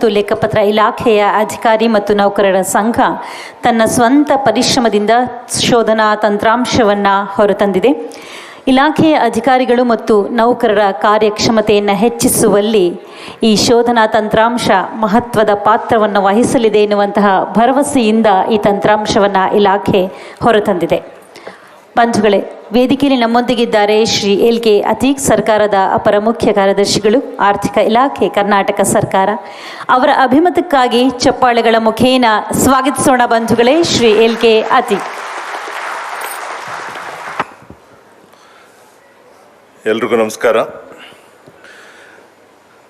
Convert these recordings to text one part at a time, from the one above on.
ಮತ್ತು ಲೆಕ್ಕಪತ್ರ ಇಲಾಖೆಯ ಅಧಿಕಾರಿ ಮತ್ತು ನೌಕರರ ಸಂಘ ತನ್ನ ಸ್ವಂತ ಪರಿಶ್ರಮದಿಂದ ಶೋಧನಾ ತಂತ್ರಾಂಶವನ್ನು ಹೊರತಂದಿದೆ. ಇಲಾಖೆಯ ಅಧಿಕಾರಿಗಳು ಮತ್ತು ನೌಕರರ ಕಾರ್ಯಕ್ಷಮತೆಯನ್ನು ಹೆಚ್ಚಿಸುವಲ್ಲಿ ಈ ಶೋಧನಾ ತಂತ್ರಾಂಶ ಮಹತ್ವದ ಪಾತ್ರವನ್ನು ವಹಿಸಲಿದೆ ಎನ್ನುವಂತಹ ಭರವಸೆಯಿಂದ ಈ ತಂತ್ರಾಂಶವನ್ನು ಇಲಾಖೆ ಹೊರತಂದಿದೆ. ಬಂಧುಗಳೇ, ವೇದಿಕೆಯಲ್ಲಿ ನಮ್ಮೊಂದಿಗಿದ್ದಾರೆ ಶ್ರೀ LK ಅತೀಕ್, ಸರ್ಕಾರದ ಅಪರ ಮುಖ್ಯ ಕಾರ್ಯದರ್ಶಿಗಳು, ಆರ್ಥಿಕ ಇಲಾಖೆ, ಕರ್ನಾಟಕ ಸರ್ಕಾರ. ಅವರ ಅಭಿಮತಕ್ಕಾಗಿ ಚಪ್ಪಾಳೆಗಳ ಮುಖೇನ ಸ್ವಾಗತಿಸೋಣ ಬಂಧುಗಳೇ ಶ್ರೀ LK ಅತೀಕ್. ಎಲ್ರಿಗೂ ನಮಸ್ಕಾರ.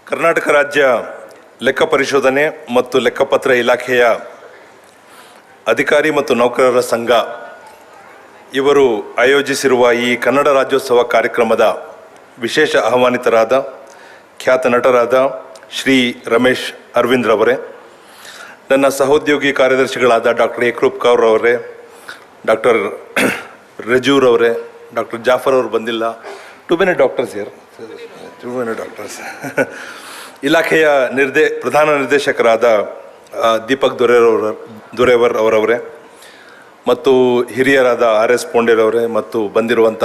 ಕರ್ನಾಟಕ ರಾಜ್ಯ ಲೆಕ್ಕ ಪರಿಶೋಧನೆ ಮತ್ತು ಲೆಕ್ಕಪತ್ರ ಇಲಾಖೆಯ ಅಧಿಕಾರಿ ಮತ್ತು ನೌಕರರ ಸಂಘ ಇವರು ಆಯೋಜಿಸಿರುವ ಈ ಕನ್ನಡ ರಾಜ್ಯೋತ್ಸವ ಕಾರ್ಯಕ್ರಮದ ವಿಶೇಷ ಆಹ್ವಾನಿತರಾದ ಖ್ಯಾತ ನಟರಾದ ಶ್ರೀ ರಮೇಶ್ ಅರವಿಂದ್ರವರೇ, ನನ್ನ ಸಹೋದ್ಯೋಗಿ ಕಾರ್ಯದರ್ಶಿಗಳಾದ ಡಾಕ್ಟರ್ ಏಕ್ರೂಪ್ ಕೌರ್ ಅವರೇ, ಡಾಕ್ಟರ್ ರಜೂರವರೇ, ಡಾಕ್ಟರ್ ಜಾಫರ್ ಅವರು ಬಂದಿಲ್ಲ, too many doctors here, too many doctors. ಇಲಾಖೆಯ ಪ್ರಧಾನ ನಿರ್ದೇಶಕರಾದ ದೀಪಕ್ ದೊರೆವರ್ ಅವರವರೇ ಮತ್ತು ಹಿರಿಯರಾದ RS ಪೋಂಡೇರವರೇ ಮತ್ತು ಬಂದಿರುವಂಥ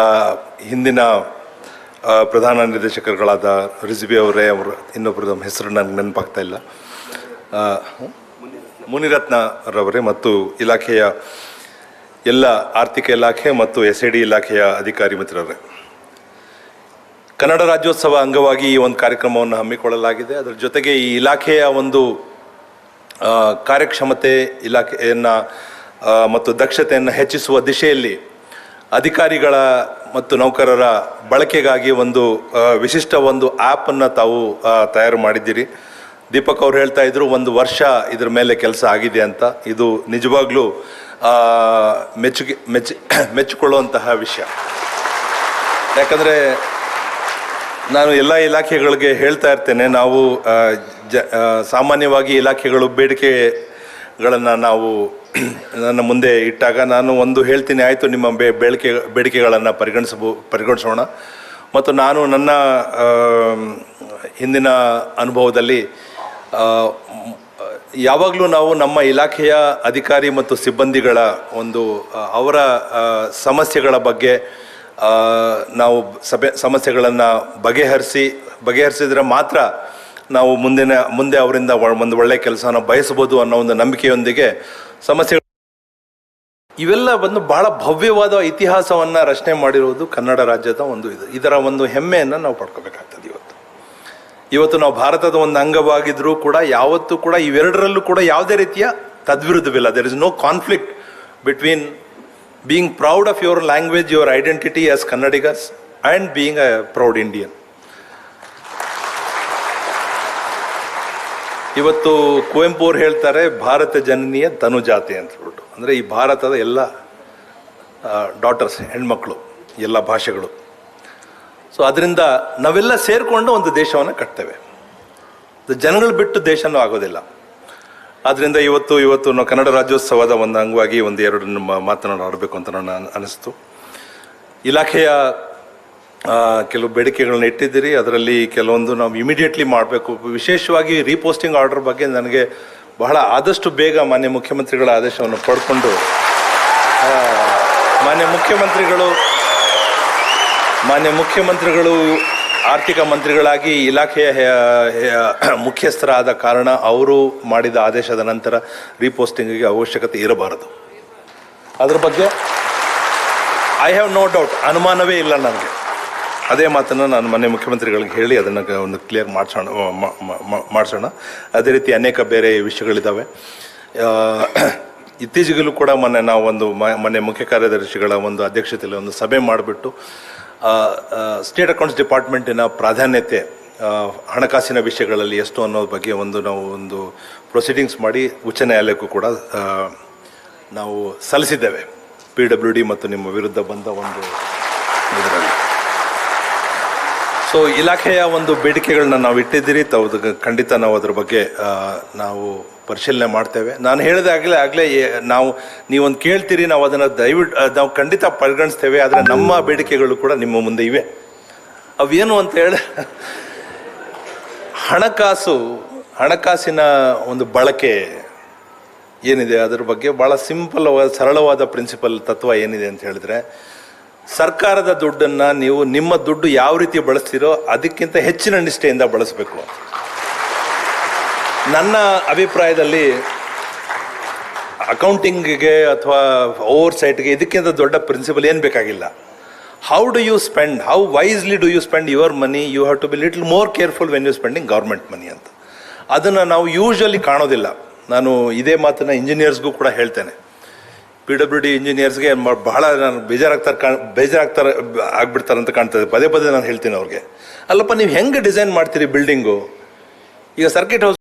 ಹಿಂದಿನ ಪ್ರಧಾನ ನಿರ್ದೇಶಕರುಗಳಾದ ರಿಜ್ವಿ ಅವರೇ, ಅವರು ಇನ್ನೊಬ್ಬರು ನಮ್ಮ ಹೆಸರು ನನಗೆ ನೆನಪಾಗ್ತಾ ಇಲ್ಲ, ಮುನಿರತ್ನರವರೇ ಮತ್ತು ಇಲಾಖೆಯ ಎಲ್ಲ ಆರ್ಥಿಕ ಇಲಾಖೆ ಮತ್ತು SAD ಇಲಾಖೆಯ ಅಧಿಕಾರಿ ಮಿತ್ರರೇ, ಕನ್ನಡ ರಾಜ್ಯೋತ್ಸವ ಅಂಗವಾಗಿ ಈ ಒಂದು ಕಾರ್ಯಕ್ರಮವನ್ನು ಹಮ್ಮಿಕೊಳ್ಳಲಾಗಿದೆ. ಅದರ ಜೊತೆಗೆ ಈ ಇಲಾಖೆಯ ಒಂದು ಕಾರ್ಯಕ್ಷಮತೆ, ಇಲಾಖೆಯನ್ನು ಮತ್ತು ದಕ್ಷತೆಯನ್ನು ಹೆಚ್ಚಿಸುವ ದಿಶೆಯಲ್ಲಿ ಅಧಿಕಾರಿಗಳ ಮತ್ತು ನೌಕರರ ಬಳಕೆಗಾಗಿ ಒಂದು ವಿಶಿಷ್ಟ ಒಂದು ಆ್ಯಪನ್ನು ತಾವು ತಯಾರು ಮಾಡಿದ್ದೀರಿ. ದೀಪಕ್ ಅವರು ಹೇಳ್ತಾ ಇದ್ರು, 1 ವರ್ಷ ಇದ್ರ ಮೇಲೆ ಕೆಲಸ ಆಗಿದೆ ಅಂತ. ಇದು ನಿಜವಾಗ್ಲೂ ಮೆಚ್ಚಿಕೊಳ್ಳುವಂತಹ ವಿಷಯ. ಯಾಕಂದರೆ ನಾನು ಎಲ್ಲ ಇಲಾಖೆಗಳಿಗೆ ಹೇಳ್ತಾ ಇರ್ತೇನೆ, ನಾವು ಸಾಮಾನ್ಯವಾಗಿ ಇಲಾಖೆಗಳು ಬೇಡಿಕೆಗಳನ್ನು ನಾವು ನನ್ನ ಮುಂದೆ ಇಟ್ಟಾಗ ನಾನು ಒಂದು ಹೇಳ್ತೀನಿ, ಆಯಿತು ನಿಮ್ಮ ಬೇಡಿಕೆಗಳನ್ನು ಪರಿಗಣಿಸೋಣ. ಮತ್ತು ನಾನು ನನ್ನ ಹಿಂದಿನ ಅನುಭವದಲ್ಲಿ ಯಾವಾಗಲೂ ನಾವು ನಮ್ಮ ಇಲಾಖೆಯ ಅಧಿಕಾರಿ ಮತ್ತು ಸಿಬ್ಬಂದಿಗಳ ಒಂದು ಅವರ ಸಮಸ್ಯೆಗಳ ಬಗ್ಗೆ ನಾವು ಸಮಸ್ಯೆಗಳನ್ನು ಬಗೆಹರಿಸಿದ್ರೆ ಮಾತ್ರ ನಾವು ಮುಂದೆ ಅವರಿಂದ ಒಂದು ಒಳ್ಳೆಯ ಕೆಲಸನ ಬಯಸ್ಬೋದು ಅನ್ನೋ ಒಂದು ನಂಬಿಕೆಯೊಂದಿಗೆ ಇವೆಲ್ಲ ಒಂದು ಬಹಳ ಭವ್ಯವಾದ ಇತಿಹಾಸವನ್ನು ರಚನೆ ಮಾಡಿರುವುದು ಕನ್ನಡ ರಾಜ್ಯದ ಒಂದು ಇದರ ಒಂದು ಹೆಮ್ಮೆಯನ್ನು ನಾವು ಪಡ್ಕೋಬೇಕಾಗ್ತದೆ. ಇವತ್ತು ನಾವು ಭಾರತದ ಒಂದು ಅಂಗವಾಗಿದ್ರೂ ಕೂಡ ಯಾವತ್ತೂ ಕೂಡ ಇವೆರಡರಲ್ಲೂ ಕೂಡ ಯಾವುದೇ ರೀತಿಯ ತದ್ವಿರುದ್ಧವಿಲ್ಲ. There is no conflict between being proud of your language, your identity as Kannadigas, and being a proud Indian. ಇವತ್ತು ಕುವೆಂಪು ಅವರು ಹೇಳ್ತಾರೆ, ಭಾರತ ಜನನಿಯ ತನುಜಾತೆ ಅಂತ ಹೇಳ್ಬಿಟ್ಟು. ಅಂದರೆ ಈ ಭಾರತದ ಎಲ್ಲ ಡಾಟರ್ಸ್, ಹೆಣ್ಮಕ್ಳು, ಎಲ್ಲ ಭಾಷೆಗಳು. ಸೊ ಅದರಿಂದ ನಾವೆಲ್ಲ ಸೇರಿಕೊಂಡು ಒಂದು ದೇಶವನ್ನು ಕಟ್ತೇವೆ. ಜನಗಳು ಬಿಟ್ಟು ದೇಶನೂ ಆಗೋದಿಲ್ಲ. ಆದ್ದರಿಂದ ಇವತ್ತು ನಾವು ಕನ್ನಡ ರಾಜ್ಯೋತ್ಸವದ ಒಂದು ಅಂಗವಾಗಿ 1-2 ಮಾತನಾಡಬೇಕು ಅಂತ ನಾನು ಅನಿಸ್ತು. ಇಲಾಖೆಯ ಕೆಲವು ಬೇಡಿಕೆಗಳನ್ನ ಇಟ್ಟಿದ್ದೀರಿ, ಅದರಲ್ಲಿ ಕೆಲವೊಂದು ನಾವು ಇಮಿಡಿಯೇಟ್ಲಿ ಮಾಡಬೇಕು. ವಿಶೇಷವಾಗಿ ರೀಪೋಸ್ಟಿಂಗ್ ಆರ್ಡರ್ ಬಗ್ಗೆ ನನಗೆ ಬಹಳ ಆದಷ್ಟು ಬೇಗ ಮಾನ್ಯ ಮುಖ್ಯಮಂತ್ರಿಗಳ ಆದೇಶವನ್ನು ಪಡ್ಕೊಂಡು ಮಾನ್ಯ ಮುಖ್ಯಮಂತ್ರಿಗಳು ಆರ್ಥಿಕ ಮಂತ್ರಿಗಳಾಗಿ ಇಲಾಖೆಯ ಮುಖ್ಯಸ್ಥರಾದ ಕಾರಣ ಅವರು ಮಾಡಿದ ಆದೇಶದ ನಂತರ ರೀಪೋಸ್ಟಿಂಗಿಗೆ ಅವಶ್ಯಕತೆ ಇರಬಾರದು. ಅದರ ಬಗ್ಗೆ ಐ ಹ್ಯಾವ್ ನೋ ಡೌಟ್, ಅನುಮಾನವೇ ಇಲ್ಲ ನನಗೆ. ಅದೇ ಮಾತನ್ನು ನಾನು ಮೊನ್ನೆ ಮುಖ್ಯಮಂತ್ರಿಗಳಿಗೆ ಹೇಳಿ ಅದನ್ನು ಒಂದು ಕ್ಲಿಯರ್ ಮಾಡಿಸೋಣ. ಅದೇ ರೀತಿ ಅನೇಕ ಬೇರೆ ವಿಷಯಗಳಿದ್ದಾವೆ. ಇತ್ತೀಚೆಗಲೂ ಕೂಡ ಮೊನ್ನೆ ಮುಖ್ಯ ಕಾರ್ಯದರ್ಶಿಗಳ ಒಂದು ಅಧ್ಯಕ್ಷತೆಯಲ್ಲಿ ಒಂದು ಸಭೆ ಮಾಡಿಬಿಟ್ಟು ಸ್ಟೇಟ್ ಅಕೌಂಟ್ಸ್ ಡಿಪಾರ್ಟ್ಮೆಂಟಿನ ಪ್ರಾಧಾನ್ಯತೆ ಹಣಕಾಸಿನ ವಿಷಯಗಳಲ್ಲಿ ಎಷ್ಟು ಅನ್ನೋದ್ರ ಬಗ್ಗೆ ನಾವು ಒಂದು ಪ್ರೊಸೀಡಿಂಗ್ಸ್ ಮಾಡಿ ಉಚ್ಚ ನ್ಯಾಯಾಲಯಕ್ಕೂ ಕೂಡ ನಾವು ಸಲ್ಲಿಸಿದ್ದೇವೆ. PWD ಮತ್ತು ನಿಮ್ಮ ವಿರುದ್ಧ ಬಂದ ಒಂದು ಇದರಲ್ಲಿ. ಸೊ ಇಲಾಖೆಯ ಒಂದು ಬೇಡಿಕೆಗಳನ್ನ ನಾವು ಇಟ್ಟಿದ್ದೀರಿ. ಖಂಡಿತ ನಾವು ಅದ್ರ ಬಗ್ಗೆ ನಾವು ಪರಿಶೀಲನೆ ಮಾಡ್ತೇವೆ. ನಾನು ಹೇಳಿದಾಗಲೇ ನೀವೊಂದು ಕೇಳ್ತೀರಿ, ನಾವು ಅದನ್ನು ನಾವು ಖಂಡಿತ ಪರಿಗಣಿಸ್ತೇವೆ. ಆದರೆ ನಮ್ಮ ಬೇಡಿಕೆಗಳು ಕೂಡ ನಿಮ್ಮ ಮುಂದೆ ಇವೆ. ಅವೇನು ಅಂತ ಹೇಳಿ, ಹಣಕಾಸು ಹಣಕಾಸಿನ ಒಂದು ಬಳಕೆ ಏನಿದೆ ಅದರ ಬಗ್ಗೆ ಭಾಳ ಸರಳವಾದ ಪ್ರಿನ್ಸಿಪಲ್ ತತ್ವ ಏನಿದೆ ಅಂತ ಹೇಳಿದ್ರೆ, ಸರ್ಕಾರದ ದುಡ್ಡನ್ನು ನೀವು ನಿಮ್ಮ ದುಡ್ಡು ಯಾವ ರೀತಿ ಬಳಸ್ತೀರೋ ಅದಕ್ಕಿಂತ ಹೆಚ್ಚಿನ ನಿಷ್ಠೆಯಿಂದ ಬಳಸಬೇಕು. ನನ್ನ ಅಭಿಪ್ರಾಯದಲ್ಲಿ ಅಕೌಂಟಿಂಗಿಗೆ ಅಥವಾ ಓವರ್ಸೈಟ್ಗೆ ಇದಕ್ಕಿಂತ ದೊಡ್ಡ ಪ್ರಿನ್ಸಿಪಲ್ ಏನು ಬೇಕಾಗಿಲ್ಲ. How do you spend, how wisely do you spend your money, you have to be little more careful when you spending government money ಅಂತ. ಅದನ್ನು ನಾವು ಯೂಶ್ವಲಿ ಕಾಣೋದಿಲ್ಲ. ನಾನು ಇದೇ ಮಾತನ್ನು ಇಂಜಿನಿಯರ್ಸ್ಗೂ ಕೂಡ ಹೇಳ್ತೇನೆ. PWD ಇಂಜಿನಿಯರ್ಸ್ಗೆ ಬಹಳ ನಾನು ಬೇಜಾರಾಗ್ತಾರೆ ಆಗ್ಬಿಡ್ತಾರೆ ಅಂತ ಕಾಣ್ತದೆ. ಪದೇ ನಾನು ಹೇಳ್ತೀನಿ ಅವ್ರಿಗೆ, ಅಲ್ಲಪ್ಪ ನೀವು ಹೆಂಗೆ ಡಿಸೈನ್ ಮಾಡ್ತೀರಿ ಬಿಲ್ಡಿಂಗು? ಈಗ ಸರ್ಕಿಟ್ ಹೌಸ್